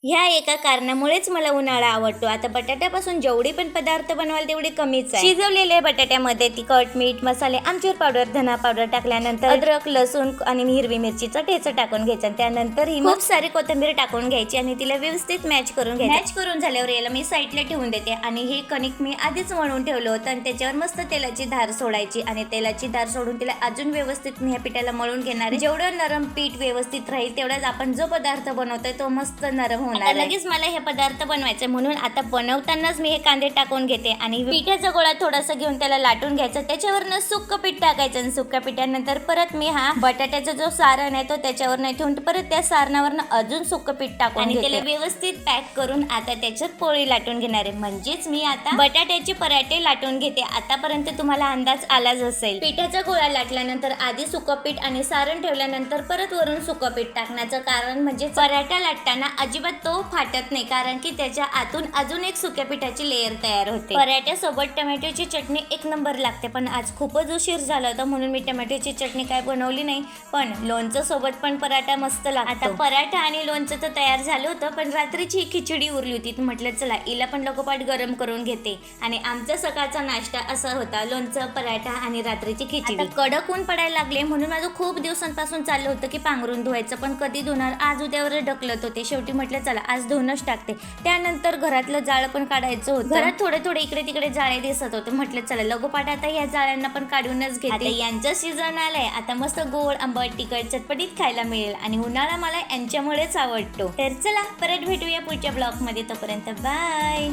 ह्या एका कारणामुळेच मला उन्हाळा आवडतो. आता बटाट्यापासून जेवढे पण पदार्थ बनवाल तेवढे कमीच आहे. शिजवलेल्या बटाट्यामध्ये तिखट, मीठ, मसाले, आमचूर पावडर, धना पावडर टाकल्यानंतर अद्रक, लसूण आणि हिरवी मिरचीचा ठेचा टाकून घ्यायचा. त्यानंतर ही खूप सारी कोथिंबीर टाकून घ्यायची आणि तिला व्यवस्थित मॅच करून घ्यायची. मॅच करून झाल्यावर याला मी साईडला ठेवून देते आणि हे कणिक मी आधीच मळून ठेवलं होतं आणि त्याच्यावर मस्त तेलाची धार सोडायची आणि तेलाची धार सोडून तिला अजून व्यवस्थित मी ह्या पिठाला मळून घेणार आहे. जेवढं नरम पीठ व्यवस्थित राहील तेवढाच आपण जो पदार्थ बनवतोय तो मस्त नरम होणार. लगेच मला हे पदार्थ बनवायचे म्हणून आता बनवतानाच मी हे कांदे टाकून घेते आणि पिठाचा गोळा थोडासा घेऊन त्याला लाटून घ्यायचा. त्याच्यावरनं सुक्क पीठ टाकायचं आणि सुक्या पिठानंतर परत मी हा बटाट्याचा जो सारण आहे तो त्याच्यावर नाही ठेवून परत त्या सारणावरनं अजून सुक्क पीठ टाकून आणि त्याला व्यवस्थित पॅक करून आता त्याच्यात पोळी लाटून घेणार आहे. म्हणजेच मी आता बटाट्याचे पराठे लाटून घेते. आतापर्यंत तुम्हाला अंदाज आलाच असेल. पिठाचा गोळा लाटल्यानंतर आधी सुक्क पीठ आणि सारण ठेवल्यानंतर परत वरून सुक्क पीठ टाकण्याचं कारण म्हणजे पराठा लाटताना अजिबात तो फाटत नाही, कारण की त्याच्या आतून अजून एक सुक्या पिठाची लेयर तयार होते. पराठ्यासोबत टोमॅटोची चटणी एक नंबर लागते, पण आज खूपच उशीर झाला होता म्हणून मी टोमॅटोची चटणी काय बनवली नाही, पण लोणचं सोबत पण पराठा मस्त लागतो. आता पराठा आणि लोणचं तर तयार झालं होतं, पण रात्रीची खिचडी उरली होती. म्हटलं चला हिला पण लगोपाठ गरम करून घेते आणि आमचा सकाळचा नाश्ता असा होता, लोणचं, पराठा आणि रात्रीची खिचडी. कडक ऊन पडायला लागले म्हणून माझं खूप दिवसांपासून चाललं होतं की पांघरून धुवायचं, पण कधी धुणार, आज उद्यावर ढकलत होते. शेवटी म्हटलं चला आज धुवूनच टाकते. त्यानंतर घरातलं जाळं पण काढायचं होतं. घरात थोडे थोडे इकडे तिकडे जाळे दिसत होते. म्हटलं चला लगोपाठ आता या जाळ्यांना पण काढूनच घेते. यांचं सीझन आलंय आता, मस्त गोड, आंबट, तिखट, चटपटीत खायला मिळेल आणि उन्हाळा मला यांच्यामुळेच आवडतो. तर चला परत भेटूया पुढच्या ब्लॉग मध्ये. तोपर्यंत बाय.